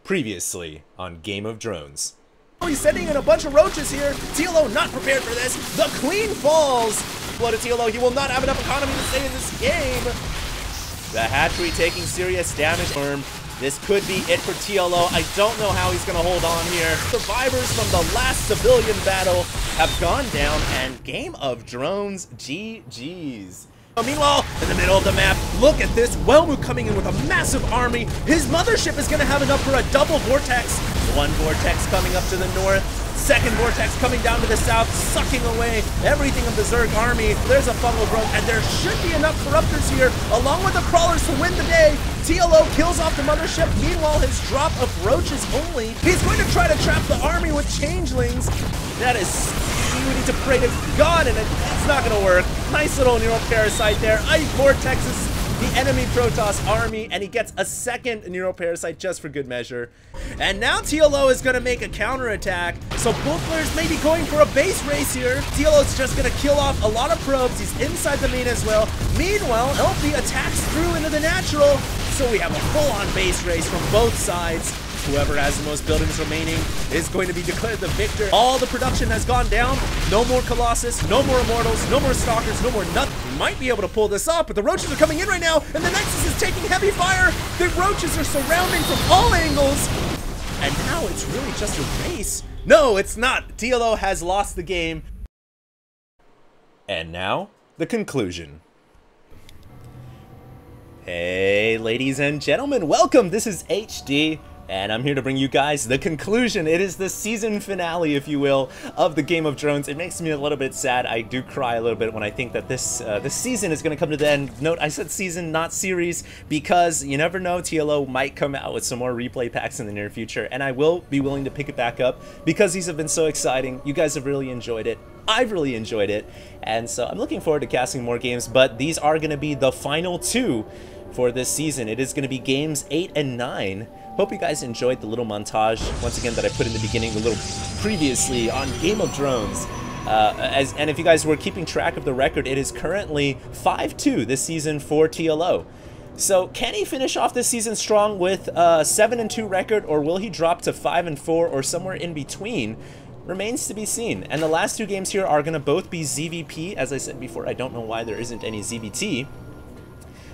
Previously on Game of Drones. Oh, he's sending in a bunch of roaches here. TLO not prepared for this. The queen falls. Blow to TLO. He will not have enough economy to stay in this game. The hatchery taking serious damage. This could be it for TLO. I don't know how he's going to hold on here. Survivors from the last civilian battle have gone down, and Game of Drones, GG's. Meanwhile, in the middle of the map, look at this. Welmu coming in with a massive army. His mothership is going to have enough for a double vortex. One vortex coming up to the north. Second vortex coming down to the south, sucking away everything of the Zerg army. There's a fungal growth, and there should be enough corruptors here, along with the crawlers, to win the day. TLO kills off the mothership. Meanwhile, his drop of roaches only. He's going to try to trap the army with changelings. That is, you need to pray to God, and it's not going to work. Nice little neural parasite there. Ice vortexes the enemy Protoss army, and he gets a second neural parasite just for good measure. And now TLO is going to make a counterattack, so both players may be going for a base race here. TLO is just going to kill off a lot of probes. He's inside the main as well. Meanwhile, LP attacks through into the natural, so we have a full-on base race from both sides. Whoever has the most buildings remaining is going to be declared the victor. All the production has gone down. No more Colossus, no more Immortals, no more Stalkers, no more nothing. We might be able to pull this off, but the roaches are coming in right now, and the Nexus is taking heavy fire. The roaches are surrounding from all angles. And now it's really just a race. No, it's not. TLO has lost the game. And now, the conclusion. Hey, ladies and gentlemen, welcome. This is HD. And I'm here to bring you guys the conclusion. It is the season finale, if you will, of the Game of Drones. It makes me a little bit sad. I do cry a little bit when I think that this season is going to come to the end. Note, I said season, not series, because you never know, TLO might come out with some more replay packs in the near future, and I will be willing to pick it back up because these have been so exciting. You guys have really enjoyed it. I've really enjoyed it, and so I'm looking forward to casting more games, but these are going to be the final two for this season. It is going to be games 8 and 9. Hope you guys enjoyed the little montage, once again, that I put in the beginning, the little previously on Game of Drones. And if you guys were keeping track of the record, it is currently 5-2 this season for TLO. So can he finish off this season strong with a 7-2 record, or will he drop to 5-4 or somewhere in between? Remains to be seen. And the last two games here are going to both be ZVP. As I said before, I don't know why there isn't any ZVT.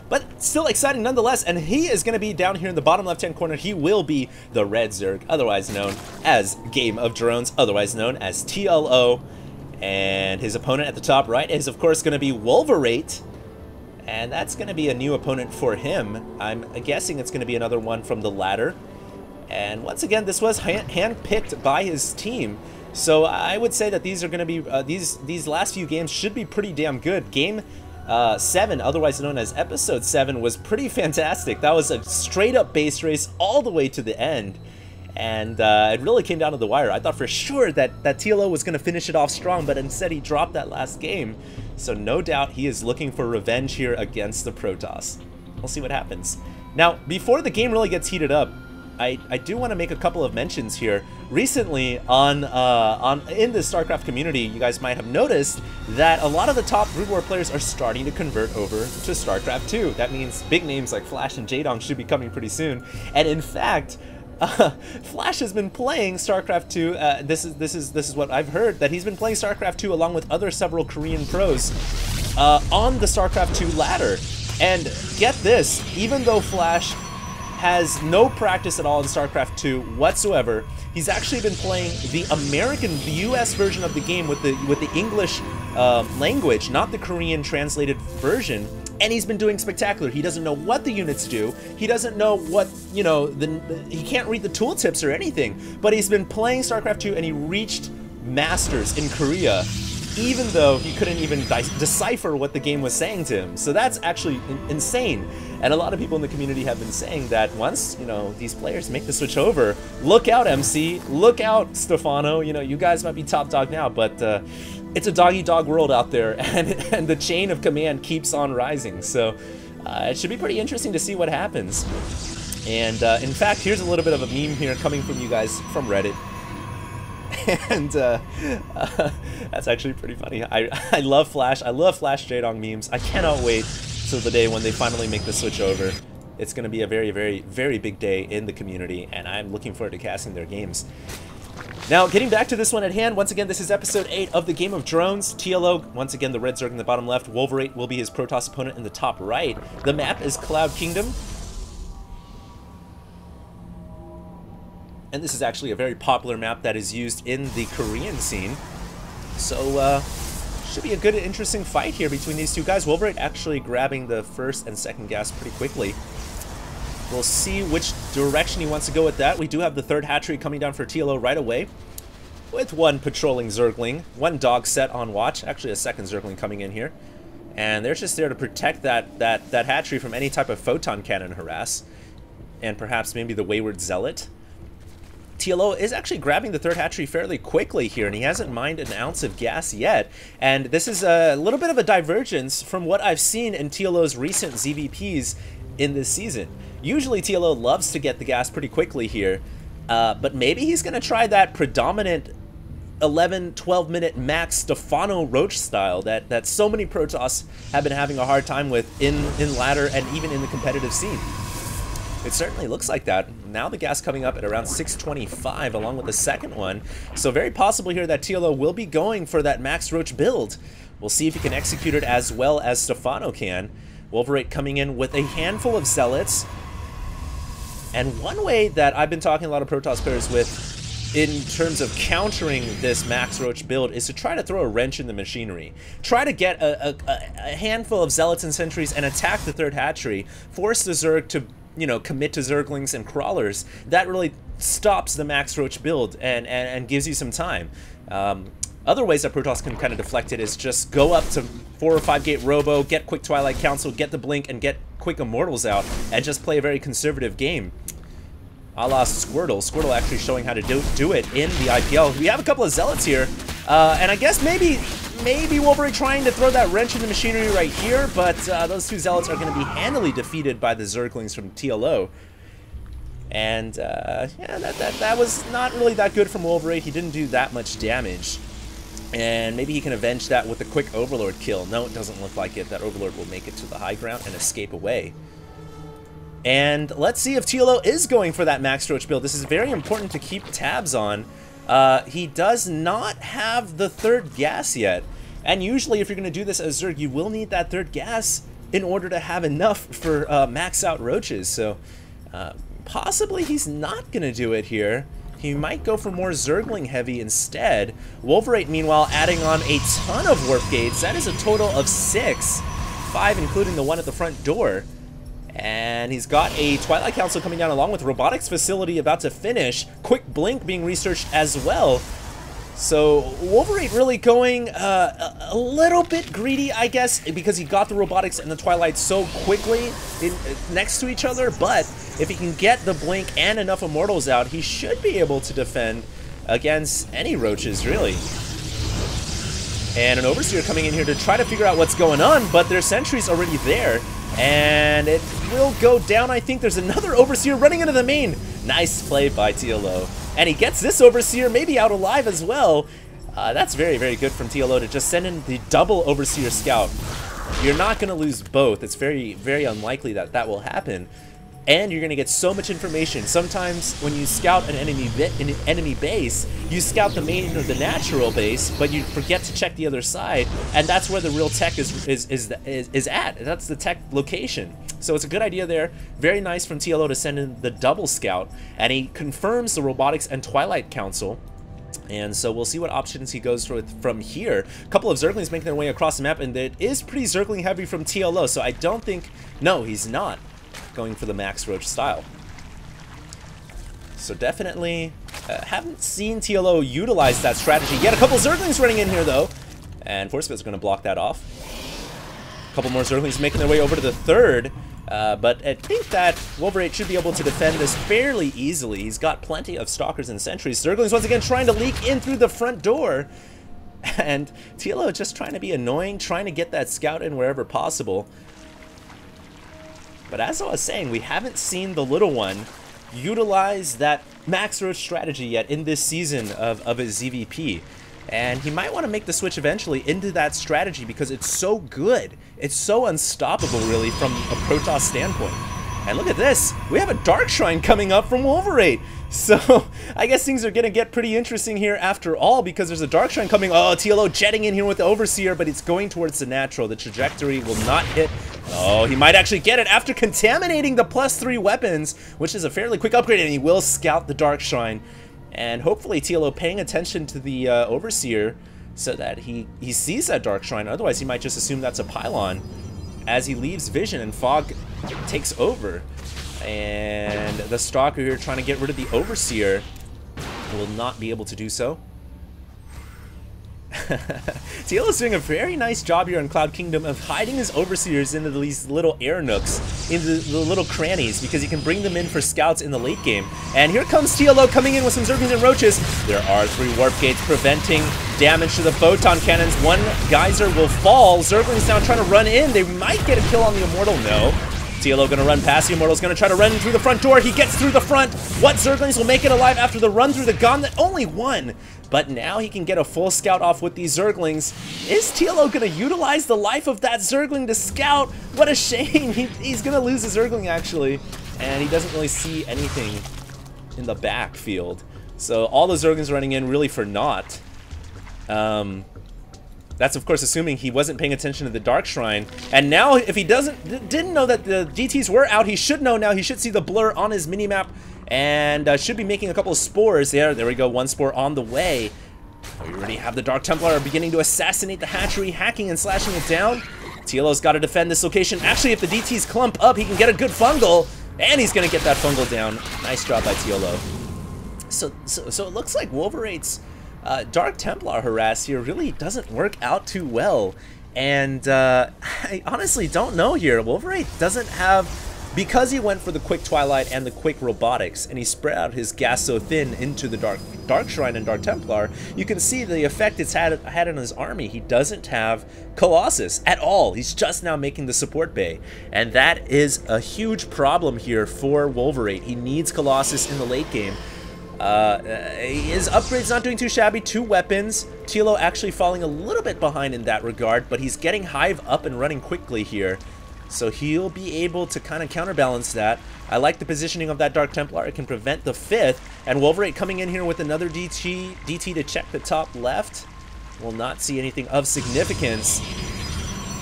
But still exciting nonetheless, and he is going to be down here in the bottom left-hand corner. He will be the Red Zerg, otherwise known as Game of Drones, otherwise known as TLO. And his opponent at the top right is, of course, going to be Wolverate. And that's going to be a new opponent for him. I'm guessing it's going to be another one from the ladder. And once again, this was hand-picked by his team. So I would say that these are going to be, these last few games should be pretty damn good. Game 7, otherwise known as Episode 7, was pretty fantastic. That was a straight-up base race all the way to the end, and it really came down to the wire. I thought for sure that TLO was going to finish it off strong, but instead he dropped that last game. So no doubt he is looking for revenge here against the Protoss. We'll see what happens. Now, before the game really gets heated up, I do want to make a couple of mentions here. Recently, in the StarCraft community, you guys might have noticed that a lot of the top Brood War players are starting to convert over to StarCraft 2. That means big names like Flash and Jaedong should be coming pretty soon. And in fact, Flash has been playing StarCraft 2. This is what I've heard, that he's been playing StarCraft 2 along with several Korean pros on the StarCraft 2 ladder. And get this, even though Flash has no practice at all in StarCraft 2 whatsoever, he's actually been playing the US version of the game with the English language, not the Korean translated version, and he's been doing spectacular. He doesn't know what the units do. He doesn't know what, you know, he can't read the tooltips or anything, but he's been playing StarCraft 2 and he reached Masters in Korea, even though he couldn't even decipher what the game was saying to him. So that's actually insane. And a lot of people in the community have been saying that once, you know, these players make the switch over, look out, MC, look out, Stefano, you know, you guys might be top dog now, but it's a dog-eat-dog world out there, and the chain of command keeps on rising. So it should be pretty interesting to see what happens. And in fact, here's a little bit of a meme here coming from you guys from Reddit. And that's actually pretty funny. I love Flash. I love Flash Jaedong memes. I cannot wait till the day when they finally make the switch over. It's going to be a very, very, very big day in the community, and I'm looking forward to casting their games. Now, getting back to this one at hand, once again, this is episode 8 of the Game of Drones. TLO, once again, the red Zerg in the bottom left. Wolverate will be his Protoss opponent in the top right. The map is Cloud Kingdom. And this is actually a very popular map that is used in the Korean scene. So, should be a good, interesting fight here between these two guys. Wolverate actually grabbing the first and second gas pretty quickly. We'll see which direction he wants to go with that. We do have the third hatchery coming down for TLO right away, with one patrolling Zergling, one dog set on watch, actually a second Zergling coming in here. And they're just there to protect that hatchery from any type of photon cannon harass, and perhaps maybe the wayward zealot. TLO is actually grabbing the third hatchery fairly quickly here, and he hasn't mined an ounce of gas yet. And this is a little bit of a divergence from what I've seen in TLO's recent ZVPs in this season. Usually TLO loves to get the gas pretty quickly here, but maybe he's going to try that predominant 11-12 minute max Stefano Roach style that so many Protoss have been having a hard time with in ladder and even in the competitive scene. It certainly looks like that. Now the gas coming up at around 625 along with the second one. So very possible here that TLO will be going for that Max Roach build. We'll see if he can execute it as well as Stefano can. Wolverate coming in with a handful of zealots. And one way that I've been talking a lot of Protoss players with in terms of countering this Max Roach build is to try to throw a wrench in the machinery. Try to get a handful of zealots and sentries and attack the third hatchery. Force the Zerg to, you know, commit to Zerglings and crawlers. That really stops the Max Roach build and gives you some time. Other ways that Protoss can kind of deflect it is just go up to 4 or 5 gate Robo, get quick Twilight Council, get the Blink, and get quick Immortals out, and just play a very conservative game. A la Squirtle. Squirtle actually showing how to do it in the IPL. We have a couple of Zealots here, and I guess maybe Wolverine trying to throw that wrench in the machinery right here, but those two Zealots are going to be handily defeated by the Zerglings from TLO. And yeah, that was not really that good from Wolverine. He didn't do that much damage. And maybe he can avenge that with a quick Overlord kill. No, it doesn't look like it. That Overlord will make it to the high ground and escape away. And let's see if TLO is going for that Max Roach build. This is very important to keep tabs on. He does not have the third gas yet. And usually if you're going to do this as Zerg, you will need that third gas in order to have enough for max out Roaches. So possibly he's not going to do it here. He might go for more Zergling heavy instead. Wolverate, meanwhile, adding on a ton of warp gates. That is a total of 6. 5 including the one at the front door. And he's got a Twilight Council coming down along with Robotics Facility about to finish. Quick Blink being researched as well. So Wolverate really going a little bit greedy, I guess, because he got the Robotics and the Twilight so quickly next to each other. But if he can get the Blink and enough Immortals out, he should be able to defend against any Roaches, really. And an Overseer coming in here to try to figure out what's going on, but their sentry's already there. And it will go down. I think there's another Overseer running into the main. Nice play by TLO. And he gets this Overseer maybe out alive as well. That's very, very good from TLO to just send in the double Overseer Scout. You're not going to lose both. It's very, very unlikely that that will happen. And you're going to get so much information. Sometimes when you scout an enemy base, you scout the main or the natural base, but you forget to check the other side, and that's where the real tech is at. That's the tech location. So it's a good idea there. Very nice from TLO to send in the double scout, and he confirms the Robotics and Twilight Council. And so we'll see what options he goes with from here. A couple of Zerglings making their way across the map, and it is pretty Zergling heavy from TLO, so I don't think... No, he's not going for the Max Roach style. So definitely haven't seen TLO utilize that strategy yet. A couple of Zerglings running in here though, and Force Field's going to block that off. A couple more Zerglings making their way over to the third, but I think that Wolverate should be able to defend this fairly easily. He's got plenty of Stalkers and Sentries. Zerglings once again trying to leak in through the front door, and TLO just trying to be annoying, trying to get that scout in wherever possible. But as I was saying, we haven't seen the little one utilize that Max Roach strategy yet in this season of his ZVP. And he might want to make the switch eventually into that strategy because it's so good. It's so unstoppable, really, from a Protoss standpoint. And look at this. We have a Dark Shrine coming up from Wolverine. So I guess things are going to get pretty interesting here after all, because there's a Dark Shrine coming. Oh, TLO jetting in here with the Overseer, but it's going towards the natural. The trajectory will not hit. Oh, he might actually get it after contaminating the +3 weapons, which is a fairly quick upgrade, and he will scout the Dark Shrine. And hopefully TLO paying attention to the Overseer so that he sees that Dark Shrine. Otherwise, he might just assume that's a pylon as he leaves vision and fog takes over. And the Stalker here trying to get rid of the Overseer will not be able to do so. TL is doing a very nice job here in Cloud Kingdom of hiding his Overseers into these little air nooks, into the little crannies, because he can bring them in for scouts in the late game. And here comes TLO coming in with some Zerglings and Roaches. There are 3 Warp Gates preventing damage to the Photon Cannons. 1 Geyser will fall. Zerglings now trying to run in. They might get a kill on the Immortal. No. TLO gonna run past the Immortal's gonna try to run through the front door. He gets through the front. What Zerglings will make it alive after the run through the Gauntlet? Only 1. But now he can get a full scout off with these Zerglings. Is TLO gonna utilize the life of that Zergling to scout? What a shame. He's gonna lose a Zergling actually. And he doesn't really see anything in the backfield. So all the Zerglings running in really for naught. That's of course assuming he wasn't paying attention to the Dark Shrine. And now if he didn't know that the GTs were out, he should know now. He should see the blur on his minimap and should be making a couple of spores. There we go, 1 spore on the way. We already have the Dark Templar beginning to assassinate the hatchery, hacking and slashing it down. TLO's got to defend this location. Actually, if the DTs clump up, he can get a good fungal, and he's going to get that fungal down. Nice job by TLO. So it looks like Wolverate's Dark Templar harass here really doesn't work out too well. And I honestly don't know here. Wolverate doesn't have, because he went for the quick Twilight and the quick Robotics, and he spread out his gas so thin into the Dark Shrine and Dark Templar, you can see the effect it's had on his army. He doesn't have Colossus at all. He's just now making the support bay, and that is a huge problem here for Wolverate. He needs Colossus in the late game. His upgrade's not doing too shabby. 2 weapons. TLO actually falling a little bit behind in that regard, but he's getting Hive up and running quickly here. So he'll be able to kind of counterbalance that. I like the positioning of that Dark Templar. It can prevent the 5th. And Wolverate coming in here with another DT to check the top left. Will not see anything of significance.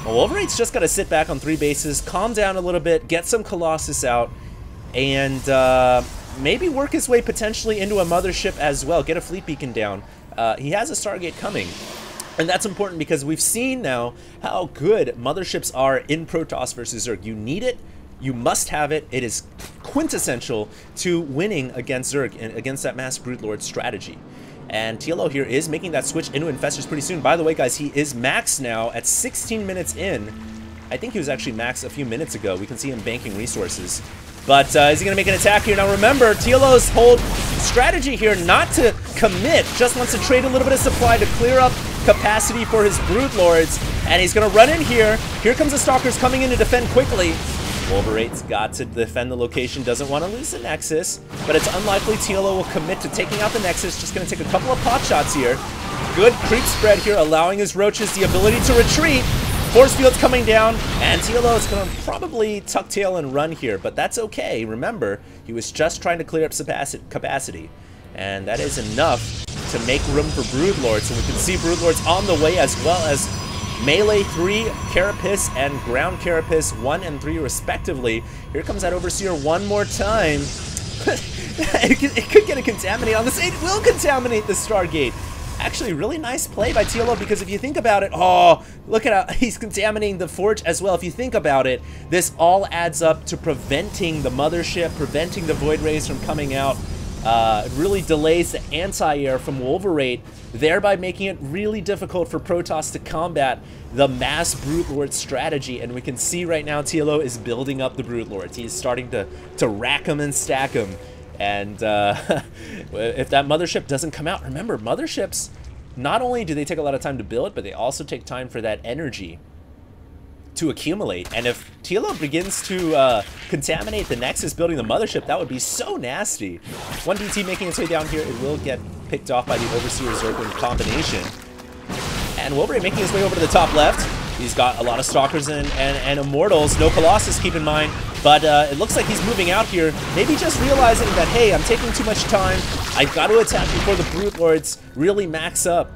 Well, Wolverate's just got to sit back on 3 bases, calm down a little bit, get some Colossus out, and maybe work his way potentially into a Mothership as well. Get a Fleet Beacon down. He has a Stargate coming. And that's important because we've seen now how good Motherships are in Protoss versus Zerg. You need it. You must have it. It is quintessential to winning against Zerg and against that Mass Brute Lord strategy. And TLO here is making that switch into Infestors pretty soon. By the way, guys, he is max now at 16 minutes in. I think he was actually max a few minutes ago. We can see him banking resources. But is he going to make an attack here? Now remember, TLO's whole strategy here not to commit, just wants to trade a little bit of supply to clear up capacity for his Brood Lords. And he's going to run in here. Here comes the Stalkers coming in to defend quickly. Wolverate's got to defend the location, doesn't want to lose the Nexus, but it's unlikely TLO will commit to taking out the Nexus. Just going to take a couple of pot shots here. Good creep spread here, allowing his Roaches the ability to retreat. Force field's coming down, and TLO is going to probably tuck tail and run here, but that's okay. Remember, he was just trying to clear up capacity, and that is enough to make room for Brood Lords. And we can see Brood Lords on the way, as well as Melee 3 Carapace and Ground Carapace 1 and 3 respectively. Here comes that Overseer one more time. It could get a contaminate on this. It will contaminate the Stargate. Actually, really nice play by TLO, because if you think about it, oh, look at how he's contaminating the Forge as well. If you think about it, this all adds up to preventing the Mothership, preventing the Void Rays from coming out. It really delays the anti-air from Wolverate, thereby making it really difficult for Protoss to combat the Mass Brute Lord strategy. And we can see right now TLO is building up the Brute Lords. He's starting to rack them and stack them. And if that Mothership doesn't come out, remember, Motherships, not only do they take a lot of time to build, but they also take time for that energy to accumulate. And if TLO begins to contaminate the Nexus building the Mothership, that would be so nasty. One DT making its way down here, it will get picked off by the Overseer Zergling combination. And Wolverine making his way over to the top left. He's got a lot of Stalkers and Immortals. No Colossus, keep in mind. But it looks like he's moving out here. Maybe just realizing that, hey, I'm taking too much time. I've got to attack before the Brute Lords really max up.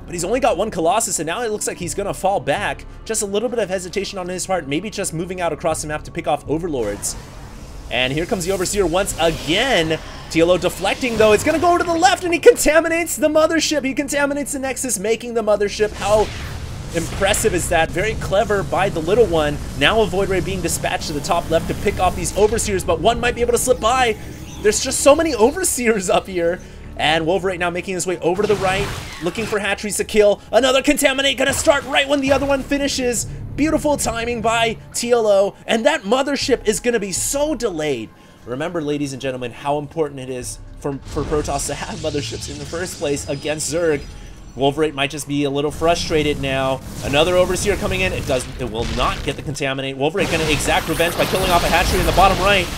But he's only got one Colossus, and now it looks like he's going to fall back. Just a little bit of hesitation on his part. Maybe just moving out across the map to pick off Overlords. And here comes the Overseer once again. TLO deflecting, though. It's going to go over to the left, and he contaminates the Mothership. He contaminates the Nexus, making the Mothership. How impressive is that? Very clever by the little one. Now a Void Ray being dispatched to the top left to pick off these Overseers, but one might be able to slip by. There's just so many Overseers up here. And Wolverine now making his way over to the right, looking for hatcheries to kill. Another Contaminate gonna start right when the other one finishes. Beautiful timing by TLO, and that Mothership is gonna be so delayed. Remember, ladies and gentlemen, how important it is for Protoss to have Motherships in the first place against Zerg. Wolverine might just be a little frustrated now. Another Overseer coming in. It will not get the Contaminate. Wolverine gonna exact revenge by killing off a hatchery in the bottom right.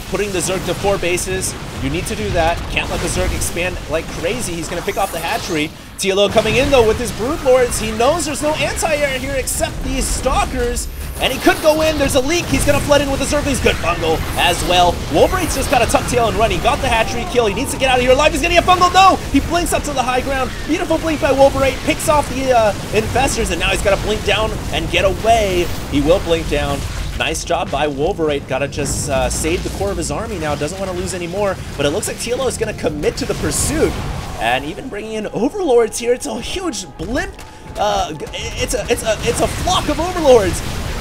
Putting the Zerg to 4 bases. You need to do that. Can't let the Zerg expand like crazy. He's going to pick off the hatchery. TLO coming in, though, with his Brute Lords. He knows there's no anti-air here except these Stalkers. And he could go in. There's a leak. He's going to flood in with the Zerglings. Good bungle as well. Wolverine's just got to tuck tail and run. He got the hatchery kill. He needs to get out of here alive. He's going to get bungled. No! He blinks up to the high ground. Beautiful blink by Wolverine. Picks off the Infestors, and now he's got to blink down and get away. He will blink down. Nice job by Wolverine. Gotta just save the core of his army now. Doesn't want to lose anymore. But it looks like TLO is going to commit to the pursuit. And even bringing in Overlords here. It's a huge blimp. It's a flock of Overlords.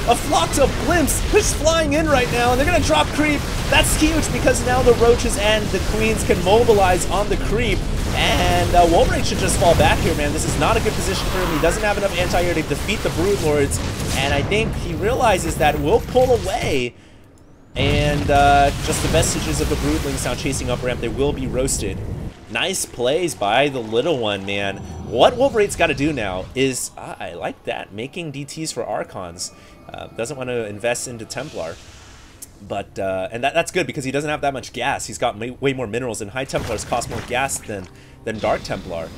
A flock of blimps just flying in right now. And they're going to drop creep. That's huge because now the Roaches and the Queens can mobilize on the creep. And Wolverine should just fall back here, man. This is not a good position for him. He doesn't have enough anti-air to defeat the Brood Lords. And I think he realizes that we'll pull away. And just the vestiges of the Broodlings now chasing up ramp. They will be roasted. Nice plays by the little one, man. What Wolverine's got to do now is, I like that, making DTs for Archons. Doesn't want to invest into Templar. But, and that's good because he doesn't have that much gas. He's got way more minerals, and High Templars cost more gas than Dark Templar.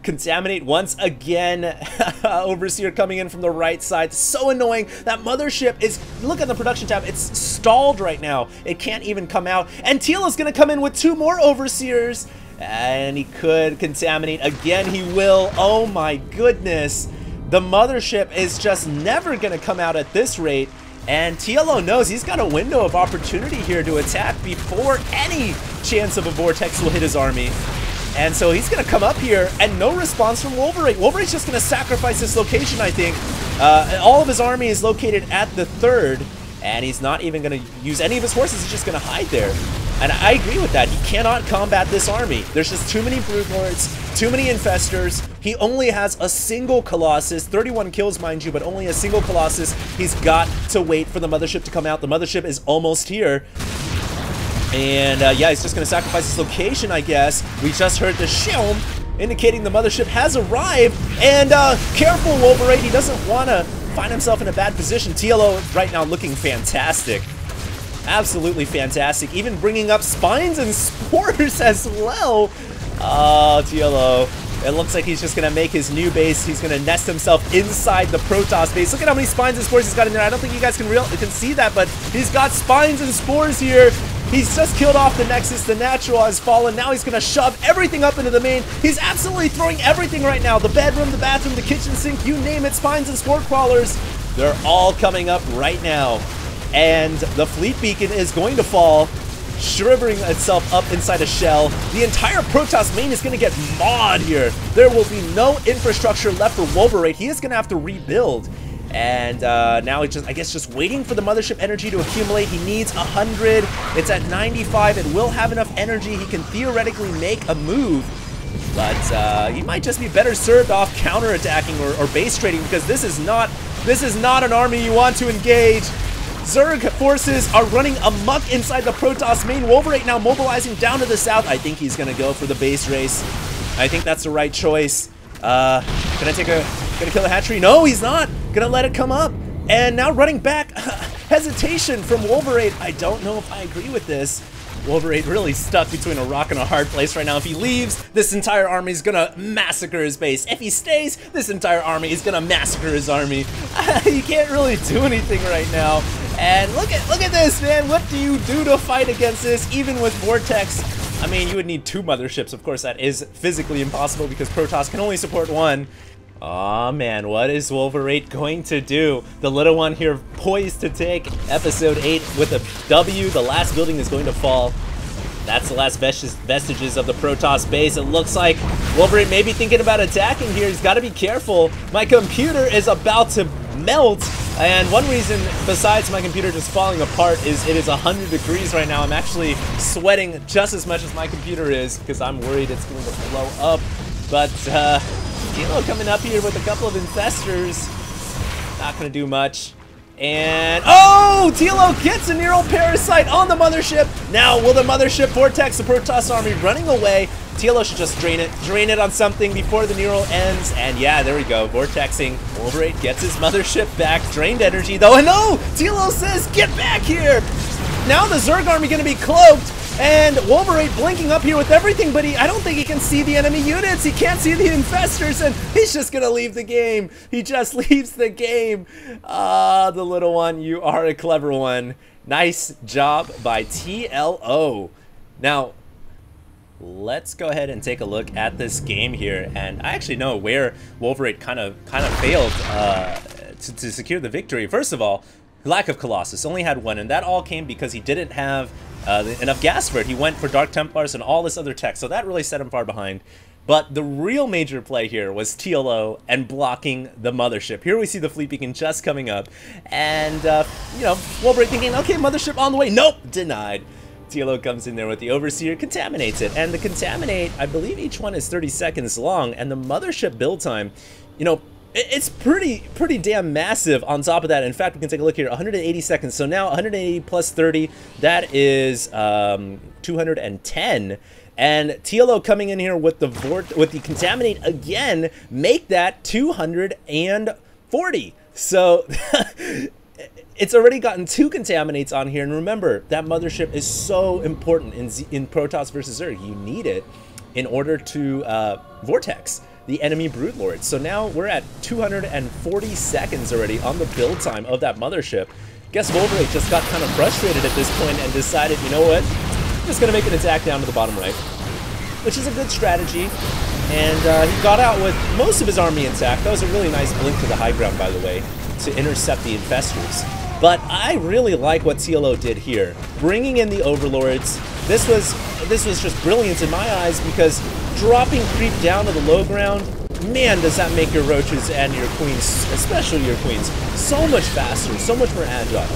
Contaminate once again. Overseer coming in from the right side. So annoying. That Mothership is, look at the production tab, it's stalled right now. It can't even come out. And Teal is going to come in with 2 more Overseers. And he could contaminate again. He will. Oh my goodness. The Mothership is just never going to come out at this rate. And TLO knows he's got a window of opportunity here to attack before any chance of a Vortex will hit his army. And so he's going to come up here, and no response from Wolverine. Wolverine's just going to sacrifice this location, I think. All of his army is located at the 3rd, and he's not even going to use any of his horses. He's just going to hide there. And I agree with that. He cannot combat this army. There's just too many Brood Lords, too many Infestors. He only has a single Colossus. 31 kills, mind you, but only a single Colossus. He's got to wait for the Mothership to come out. The Mothership is almost here. And yeah, he's just going to sacrifice his location, I guess. We just heard the Shelm indicating the Mothership has arrived. And careful, Wolverine. He doesn't want to find himself in a bad position. TLO right now looking fantastic. Absolutely fantastic. Even bringing up Spines and Spores as well. Oh, TLO. It looks like he's just going to make his new base. He's going to nest himself inside the Protoss base. Look at how many Spines and Spores he's got in there. I don't think you guys can see that, but he's got Spines and Spores here. He's just killed off the Nexus. The Natural has fallen. Now he's going to shove everything up into the main. He's absolutely throwing everything right now. The bedroom, the bathroom, the kitchen sink, you name it. Spines and Spore Crawlers. They're all coming up right now. And the Fleet Beacon is going to fall, shivering itself up inside a shell. The entire Protoss main is going to get mauled here. There will be no infrastructure left for Wolverine. He is going to have to rebuild. And now he's just, I guess, just waiting for the Mothership energy to accumulate. He needs 100. It's at 95. It will have enough energy. He can theoretically make a move. But he might just be better served off counterattacking or base trading, because this is not an army you want to engage. Zerg forces are running amok inside the Protoss main. Wolverine now mobilizing down to the south. I think he's going to go for the base race. I think that's the right choice. Gonna kill the hatchery? No, he's not. Gonna let it come up. And now running back. Hesitation from Wolverine. I don't know if I agree with this. Wolverine really stuck between a rock and a hard place right now. If he leaves, this entire army is gonna massacre his base. If he stays, this entire army is gonna massacre his army. He can't really do anything right now. And look at this, man. What do you do to fight against this, even with Vortex? I mean, you would need 2 motherships. Of course, that is physically impossible because Protoss can only support 1. Aw, man, what is Wolverine going to do? The little one here poised to take episode 8 with a W. The last building is going to fall. That's the last vestiges of the Protoss base. It looks like Wolverine may be thinking about attacking here. He's got to be careful. My computer is about to melt. And one reason, besides my computer just falling apart, is it is 100 degrees right now. I'm actually sweating just as much as my computer is because I'm worried it's going to blow up. But, Tilo coming up here with a couple of infestors. Not going to do much. And, oh! Tilo gets a Neural Parasite on the mothership. Now, will the mothership vortex the Protoss army running away? Tilo should just drain it on something before the Neural ends. And yeah, there we go, vortexing. Wolverine gets his mothership back. Drained energy though, and no! Tilo says, get back here! Now the Zerg army gonna be cloaked. And Wolverine blinking up here with everything, but I don't think he can see the enemy units. He can't see the infestors, and he's just gonna leave the game. He just leaves the game. Ah, the little one, you are a clever one. Nice job by TLO. Now, let's go ahead and take a look at this game here, and I actually know where Wolverine kind of failed to secure the victory. First of all, lack of Colossus, only had 1, and that all came because he didn't have enough gas for it. He went for Dark Templars and all this other tech, so that really set him far behind. But the real major play here was TLO and blocking the mothership. Here we see the fleet beacon just coming up, and you know, Wolverine thinking, okay, mothership on the way. Nope, denied. TLO comes in there with the Overseer, contaminates it, and the contaminate, I believe each one is 30 seconds long, and the mothership build time, you know, it's pretty damn massive on top of that. In fact, we can take a look here, 180 seconds. So now 180 plus 30, that is 210. And TLO coming in here with the contaminate again, make that 240. So it's already gotten 2 contaminates on here. And remember, that mothership is so important in Protoss versus Zerg. You need it in order to vortex the enemy Broodlords. So now we're at 240 seconds already on the build time of that mothership. Guess Wolverine just got kind of frustrated at this point and decided, you know what, I'm just gonna make an attack down to the bottom right, which is a good strategy. And he got out with most of his army intact. That was a really nice blink to the high ground, by the way, to intercept the infestors. But I really like what TLO did here, bringing in the Overlords. This was just brilliant in my eyes, because dropping creep down to the low ground, man, does that make your roaches and your queens, especially your queens, so much faster, so much more agile.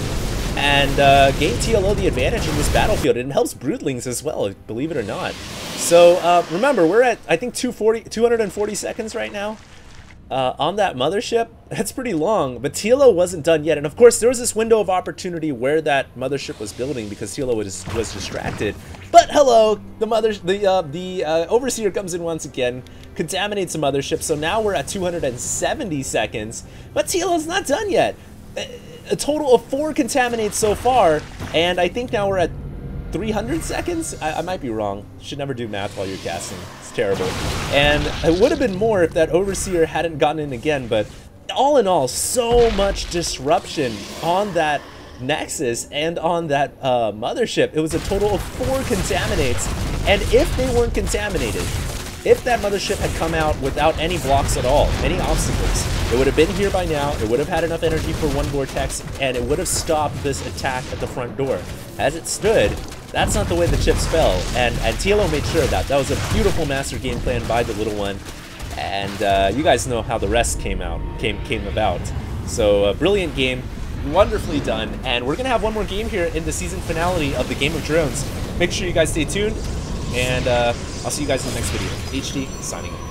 And gave TLO the advantage in this battlefield. And it helps Broodlings as well, believe it or not. So remember, we're at, I think, 240 seconds right now. On that mothership. That's pretty long, but TLO wasn't done yet. And of course, there was this window of opportunity where that mothership was building because TLO was distracted. But hello, the Overseer comes in once again, contaminates the mothership. So now we're at 270 seconds, but TLO's not done yet. A total of 4 contaminates so far, and I think now we're at 300 seconds? I might be wrong. Should never do math while you're casting. It's terrible. And it would have been more if that Overseer hadn't gotten in again, but all in all, so much disruption on that Nexus and on that mothership. It was a total of 4 contaminates, and if they weren't contaminated, if that mothership had come out without any blocks at all, any obstacles, it would have been here by now, it would have had enough energy for 1 vortex, and it would have stopped this attack at the front door. As it stood, that's not the way the chips fell, and TLO made sure of that. That was a beautiful master game plan by the little one, and you guys know how the rest came about. So a brilliant game, wonderfully done, and we're gonna have one more game here in the season finale of the Game of Drones. Make sure you guys stay tuned, and I'll see you guys in the next video. HD signing off.